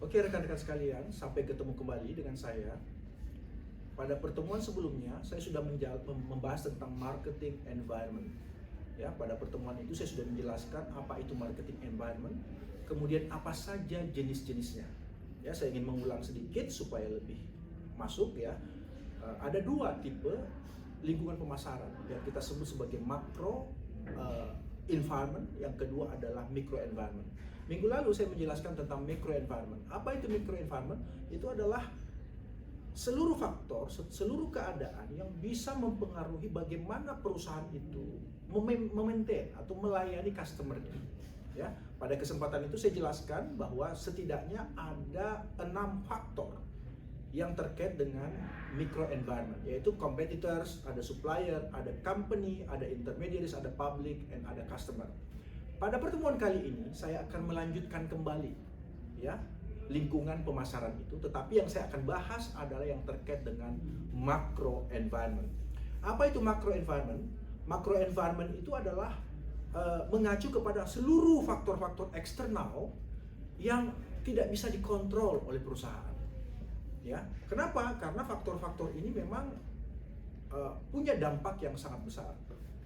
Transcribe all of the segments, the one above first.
Oke rekan-rekan sekalian, sampai ketemu kembali dengan saya. Pada pertemuan sebelumnya, saya sudah membahas tentang marketing environment. Ya, pada pertemuan itu saya sudah menjelaskan apa itu marketing environment, kemudian apa saja jenis-jenisnya. Ya, saya ingin mengulang sedikit supaya lebih masuk ya. Ada dua tipe lingkungan pemasaran yang kita sebut sebagai macro environment, yang kedua adalah micro environment. Minggu lalu saya menjelaskan tentang micro environment. Apa itu micro environment? Itu adalah seluruh faktor, seluruh keadaan yang bisa mempengaruhi bagaimana perusahaan itu memaintain atau melayani customer-nya. Ya, pada kesempatan itu saya jelaskan bahwa setidaknya ada 6 faktor yang terkait dengan micro environment, yaitu competitors, ada supplier, ada company, ada intermediaries, ada public, and ada customer. Pada pertemuan kali ini saya akan melanjutkan kembali ya lingkungan pemasaran itu, tetapi yang saya akan bahas adalah yang terkait dengan macro environment. Apa itu macro environment? Macro environment itu adalah mengacu kepada seluruh faktor-faktor eksternal yang tidak bisa dikontrol oleh perusahaan. Ya, kenapa? Karena faktor-faktor ini memang punya dampak yang sangat besar,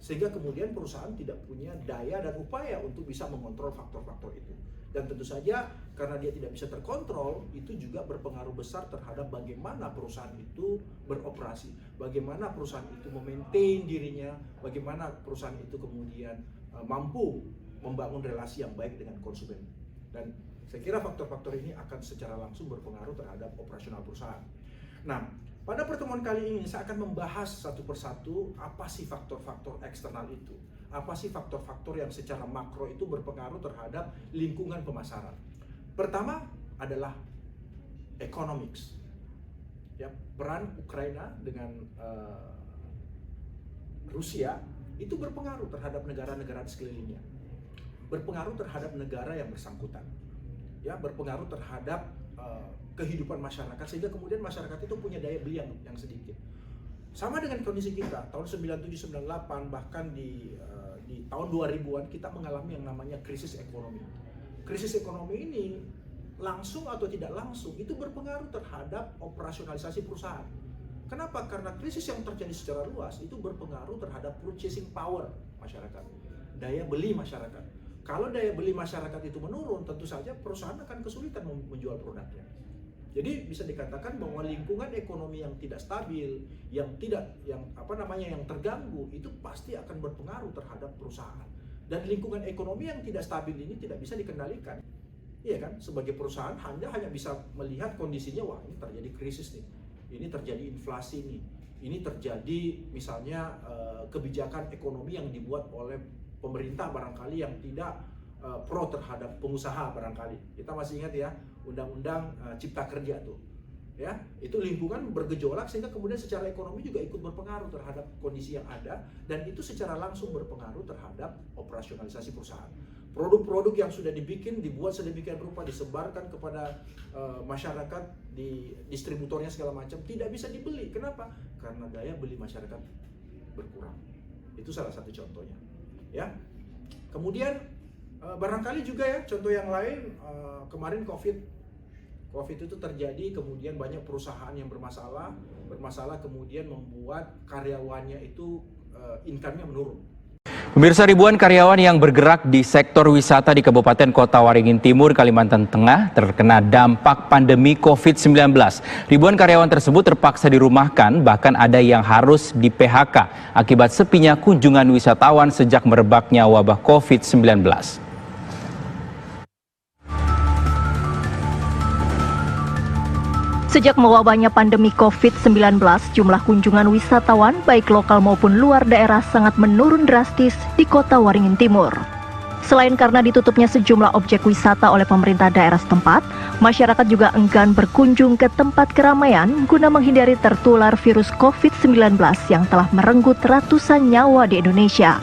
sehingga kemudian perusahaan tidak punya daya dan upaya untuk bisa mengontrol faktor-faktor itu. Dan tentu saja karena dia tidak bisa terkontrol, itu juga berpengaruh besar terhadap bagaimana perusahaan itu beroperasi, bagaimana perusahaan itu memaintain dirinya, bagaimana perusahaan itu kemudian mampu membangun relasi yang baik dengan konsumen. Dan saya kira faktor-faktor ini akan secara langsung berpengaruh terhadap operasional perusahaan. Nah, pada pertemuan kali ini saya akan membahas satu persatu apa sih faktor-faktor eksternal itu. Apa sih faktor-faktor yang secara makro itu berpengaruh terhadap lingkungan pemasaran. Pertama adalah economics. Ya, peran Ukraina dengan Rusia itu berpengaruh terhadap negara-negara di sekelilingnya. Berpengaruh terhadap negara yang bersangkutan. Ya, berpengaruh terhadap kehidupan masyarakat, sehingga kemudian masyarakat itu punya daya beli yang sedikit. Sama dengan kondisi kita tahun 97-98, bahkan di tahun 2000-an kita mengalami yang namanya krisis ekonomi. Krisis ekonomi ini langsung atau tidak langsung itu berpengaruh terhadap operasionalisasi perusahaan. Kenapa? Karena krisis yang terjadi secara luas itu berpengaruh terhadap purchasing power masyarakat, daya beli masyarakat. Kalau daya beli masyarakat itu menurun, tentu saja perusahaan akan kesulitan menjual produknya. Jadi bisa dikatakan bahwa lingkungan ekonomi yang tidak stabil, yang terganggu, itu pasti akan berpengaruh terhadap perusahaan. Dan lingkungan ekonomi yang tidak stabil ini tidak bisa dikendalikan. Iya kan? Sebagai perusahaan Anda hanya bisa melihat kondisinya, wah ini terjadi krisis nih, ini terjadi inflasi nih, ini terjadi misalnya kebijakan ekonomi yang dibuat oleh pemerintah barangkali yang tidak pro terhadap pengusaha barangkali. Kita masih ingat ya, undang-undang cipta kerja tuh. Ya, itu lingkungan bergejolak sehingga kemudian secara ekonomi juga ikut berpengaruh terhadap kondisi yang ada, dan itu secara langsung berpengaruh terhadap operasionalisasi perusahaan. Produk-produk yang sudah dibuat sedemikian rupa, disebarkan kepada masyarakat, di distributornya segala macam, tidak bisa dibeli. Kenapa? Karena daya beli masyarakat berkurang. Itu salah satu contohnya. Ya. Kemudian barangkali juga ya contoh yang lain, kemarin COVID itu terjadi, kemudian banyak perusahaan yang bermasalah kemudian membuat karyawannya itu income-nya menurun. Pemirsa, ribuan karyawan yang bergerak di sektor wisata di Kabupaten Kota Waringin Timur, Kalimantan Tengah terkena dampak pandemi COVID-19. Ribuan karyawan tersebut terpaksa dirumahkan, bahkan ada yang harus di-PHK akibat sepinya kunjungan wisatawan sejak merebaknya wabah COVID-19. Sejak mewabahnya pandemi COVID-19, jumlah kunjungan wisatawan baik lokal maupun luar daerah sangat menurun drastis di Kota Waringin Timur. Selain karena ditutupnya sejumlah objek wisata oleh pemerintah daerah setempat, masyarakat juga enggan berkunjung ke tempat keramaian guna menghindari tertular virus COVID-19 yang telah merenggut ratusan nyawa di Indonesia.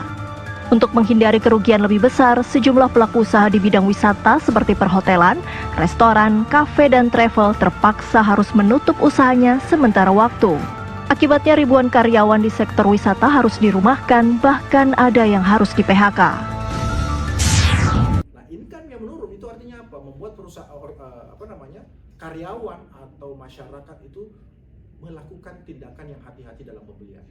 Untuk menghindari kerugian lebih besar, sejumlah pelaku usaha di bidang wisata seperti perhotelan, restoran, kafe, dan travel terpaksa harus menutup usahanya sementara waktu. Akibatnya ribuan karyawan di sektor wisata harus dirumahkan, bahkan ada yang harus di-PHK. Nah, income yang menurun itu artinya apa? membuat perusahaan karyawan atau masyarakat itu melakukan tindakan yang hati-hati dalam pembelian.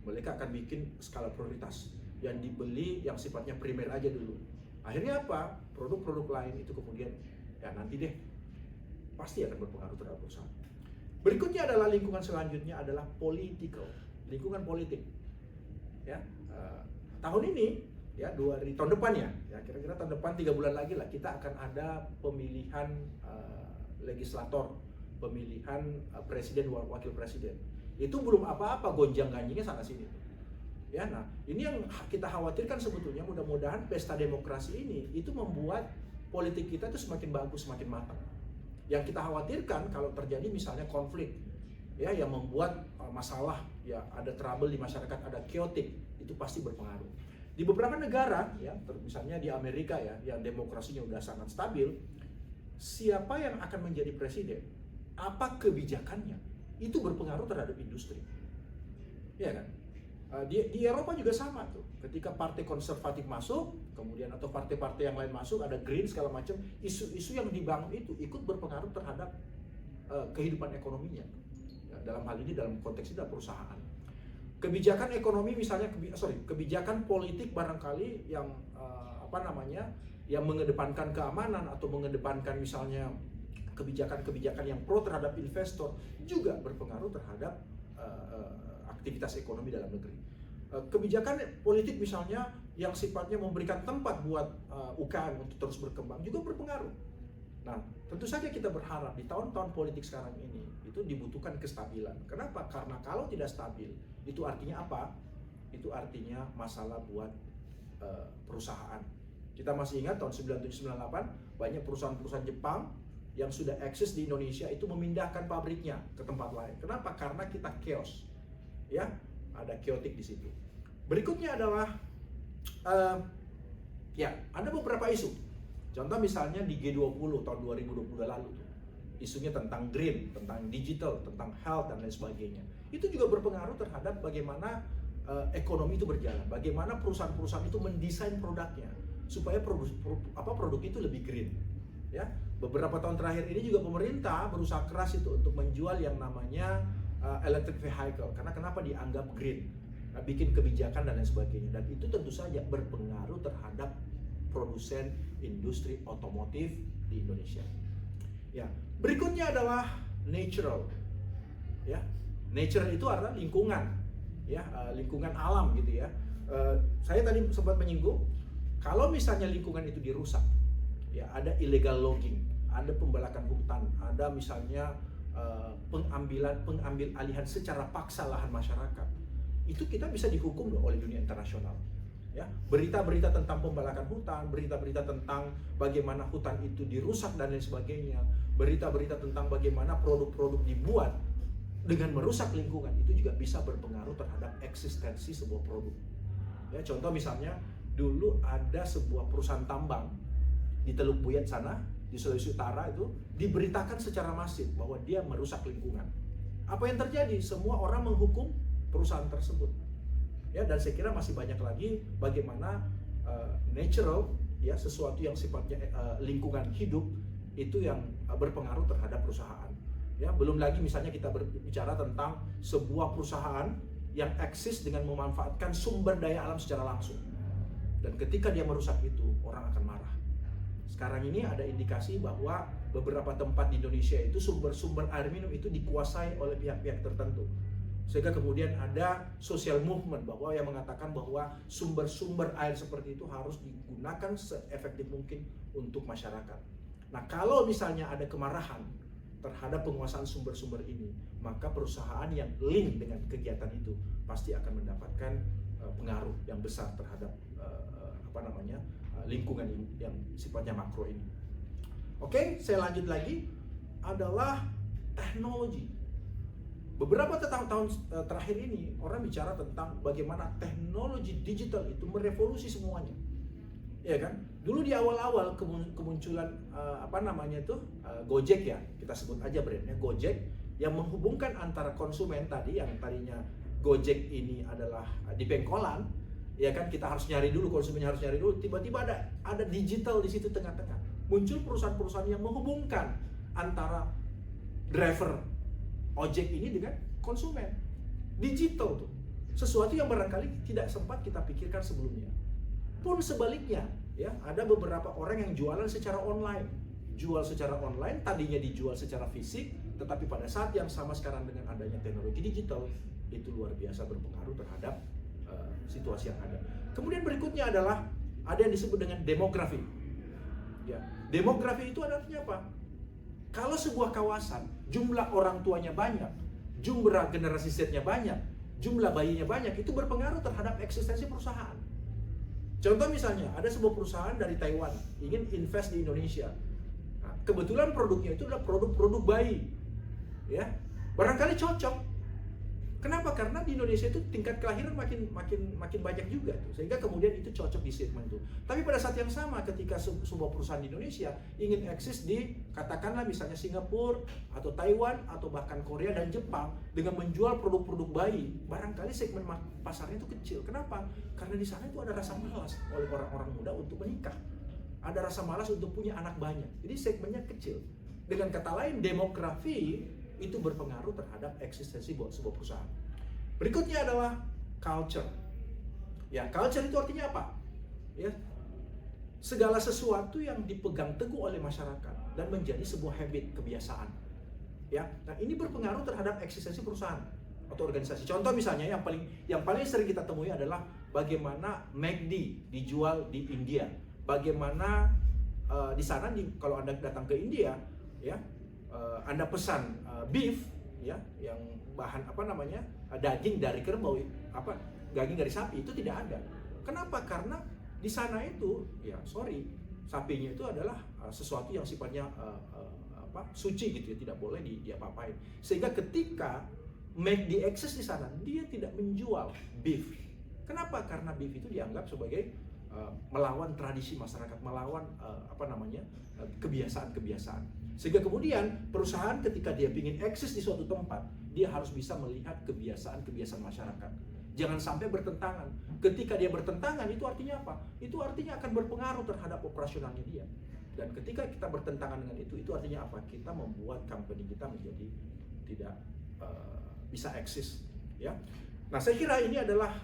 Mereka akan bikin skala prioritas yang dibeli yang sifatnya primer aja dulu. Akhirnya apa? Produk-produk lain itu kemudian ya nanti deh pasti akan berpengaruh terhadap perusahaan. Berikutnya adalah lingkungan selanjutnya adalah political, lingkungan politik. Ya, tahun ini ya tahun depan ya kira-kira tahun depan 3 bulan lagi lah kita akan ada pemilihan legislator, pemilihan presiden, wakil presiden. Itu belum apa-apa, gonjang-ganjingnya sana sini. Ya, nah ini yang kita khawatirkan sebetulnya, mudah-mudahan pesta demokrasi ini itu membuat politik kita itu semakin bagus, semakin matang. Yang kita khawatirkan kalau terjadi misalnya konflik, ya yang membuat masalah, ya ada trouble di masyarakat, ada chaotic, itu pasti berpengaruh. Di beberapa negara, ya misalnya di Amerika ya, yang demokrasinya udah sangat stabil, siapa yang akan menjadi presiden, apa kebijakannya, itu berpengaruh terhadap industri, ya kan? Di Eropa juga sama tuh. Ketika partai konservatif masuk, kemudian atau partai-partai yang lain masuk, ada Green segala macam, isu-isu yang dibangun itu ikut berpengaruh terhadap kehidupan ekonominya. Ya, dalam hal ini dalam konteks itu perusahaan. Kebijakan ekonomi misalnya, kebijakan politik barangkali yang yang mengedepankan keamanan atau mengedepankan misalnya kebijakan-kebijakan yang pro terhadap investor juga berpengaruh terhadap aktivitas ekonomi dalam negeri. Kebijakan politik misalnya yang sifatnya memberikan tempat buat UKM untuk terus berkembang juga berpengaruh. Nah, tentu saja kita berharap di tahun-tahun politik sekarang ini itu dibutuhkan kestabilan. Kenapa? Karena kalau tidak stabil, itu artinya apa? Itu artinya masalah buat perusahaan. Kita masih ingat tahun 97-98 banyak perusahaan-perusahaan Jepang yang sudah eksis di Indonesia itu memindahkan pabriknya ke tempat lain. Kenapa? Karena kita chaos. Ya, ada chaotic di situ. Berikutnya adalah ada beberapa isu. Contoh misalnya di G20 tahun 2020 lalu, isunya tentang green, tentang digital, tentang health dan lain sebagainya. Itu juga berpengaruh terhadap bagaimana ekonomi itu berjalan, bagaimana perusahaan-perusahaan itu mendesain produknya supaya produk itu lebih green. Ya, beberapa tahun terakhir ini juga pemerintah berusaha keras itu untuk menjual yang namanya electric vehicle, karena kenapa dianggap green, bikin kebijakan dan lain sebagainya, dan itu tentu saja berpengaruh terhadap produsen industri otomotif di Indonesia. Ya, berikutnya adalah natural. Ya, natural itu adalah lingkungan, ya lingkungan alam gitu ya. Saya tadi sempat menyinggung, kalau misalnya lingkungan itu dirusak, ya ada illegal logging, ada pembalakan hutan, ada misalnya pengambil alihan secara paksa lahan masyarakat, itu kita bisa dihukum loh oleh dunia internasional. Ya, berita-berita tentang pembalakan hutan, berita-berita tentang bagaimana hutan itu dirusak dan lain sebagainya, berita-berita tentang bagaimana produk-produk dibuat dengan merusak lingkungan, itu juga bisa berpengaruh terhadap eksistensi sebuah produk. Ya, contoh misalnya dulu ada sebuah perusahaan tambang di Teluk Buyat sana, di Sulawesi Utara itu diberitakan secara masif bahwa dia merusak lingkungan. Apa yang terjadi? Semua orang menghukum perusahaan tersebut. Ya, dan saya kira masih banyak lagi bagaimana natural, ya sesuatu yang sifatnya lingkungan hidup itu yang berpengaruh terhadap perusahaan. Ya, belum lagi misalnya kita berbicara tentang sebuah perusahaan yang eksis dengan memanfaatkan sumber daya alam secara langsung. Dan ketika dia merusak itu, orang akan marah. Sekarang ini ada indikasi bahwa beberapa tempat di Indonesia itu sumber-sumber air minum itu dikuasai oleh pihak-pihak tertentu. Sehingga kemudian ada social movement bahwa yang mengatakan bahwa sumber-sumber air seperti itu harus digunakan seefektif mungkin untuk masyarakat. Nah, kalau misalnya ada kemarahan terhadap penguasaan sumber-sumber ini, maka perusahaan yang link dengan kegiatan itu pasti akan mendapatkan pengaruh yang besar terhadap lingkungan yang sifatnya makro ini. Oke, saya lanjut lagi, adalah teknologi. Beberapa tahun terakhir ini orang bicara tentang bagaimana teknologi digital itu merevolusi semuanya. Ya kan? Dulu di awal-awal kemunculan Gojek ya, kita sebut aja brandnya Gojek, yang menghubungkan antara konsumen tadi yang tadinya Gojek ini adalah di pengkolan, ya kan, kita harus nyari dulu, konsumennya harus nyari dulu, tiba-tiba ada digital di situ tengah-tengah. muncul perusahaan-perusahaan yang menghubungkan antara driver ojek ini dengan konsumen. Digital tuh, sesuatu yang barangkali tidak sempat kita pikirkan sebelumnya. Pun sebaliknya, ya, ada beberapa orang yang jualan secara online. Jual secara online, tadinya dijual secara fisik, tetapi pada saat yang sama sekarang dengan adanya teknologi digital, itu luar biasa berpengaruh terhadap situasi yang ada. Kemudian berikutnya adalah ada yang disebut dengan demografi. Ya, demografi itu artinya apa? Kalau sebuah kawasan jumlah orang tuanya banyak, jumlah generasi Z-nya banyak, jumlah bayinya banyak, itu berpengaruh terhadap eksistensi perusahaan. Contoh misalnya, ada sebuah perusahaan dari Taiwan ingin invest di Indonesia. Nah, kebetulan produknya itu adalah produk-produk bayi. Ya, barangkali cocok. Kenapa? Karena di Indonesia itu tingkat kelahiran makin banyak juga tuh. Sehingga kemudian itu cocok di segmen itu. Tapi pada saat yang sama ketika sebuah perusahaan di Indonesia ingin eksis di katakanlah misalnya Singapura atau Taiwan atau bahkan Korea dan Jepang dengan menjual produk-produk bayi, barangkali segmen pasarnya itu kecil. Kenapa? Karena di sana itu ada rasa malas oleh orang-orang muda untuk menikah. Ada rasa malas untuk punya anak banyak. Jadi segmennya kecil. Dengan kata lain, demografi itu berpengaruh terhadap eksistensi buat sebuah perusahaan. Berikutnya adalah culture. Ya, culture itu artinya apa? Ya, segala sesuatu yang dipegang teguh oleh masyarakat dan menjadi sebuah habit, kebiasaan. Ya, nah ini berpengaruh terhadap eksistensi perusahaan atau organisasi. Contoh misalnya yang paling sering kita temui adalah bagaimana McD dijual di India. Bagaimana di sana kalau Anda datang ke India, ya, Anda pesan beef, ya, yang bahan daging dari kerbau, daging dari sapi, itu tidak ada. Kenapa? Karena di sana itu, ya sapinya itu adalah sesuatu yang sifatnya suci gitu ya, tidak boleh diapa-apain. Sehingga ketika McD eksis di sana, dia tidak menjual beef. Kenapa? Karena beef itu dianggap sebagai melawan tradisi masyarakat, melawan kebiasaan-kebiasaan. Sehingga kemudian perusahaan ketika dia ingin eksis di suatu tempat, dia harus bisa melihat kebiasaan-kebiasaan masyarakat. Jangan sampai bertentangan. Ketika dia bertentangan, itu artinya apa? Itu artinya akan berpengaruh terhadap operasionalnya dia. Dan ketika kita bertentangan dengan itu artinya apa? Kita membuat company kita menjadi tidak bisa eksis. Ya. Nah, saya kira ini adalah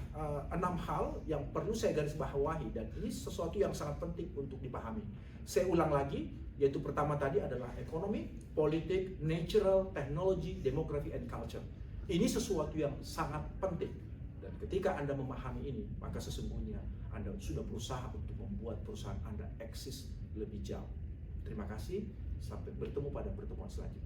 6 hal yang perlu saya garis bawahi, dan ini sesuatu yang sangat penting untuk dipahami. Saya ulang lagi, yaitu pertama tadi adalah ekonomi, politik, natural, teknologi, demografi, and culture. Ini sesuatu yang sangat penting. Dan ketika Anda memahami ini, maka sesungguhnya Anda sudah berusaha untuk membuat perusahaan Anda eksis lebih jauh. Terima kasih, sampai bertemu pada pertemuan selanjutnya.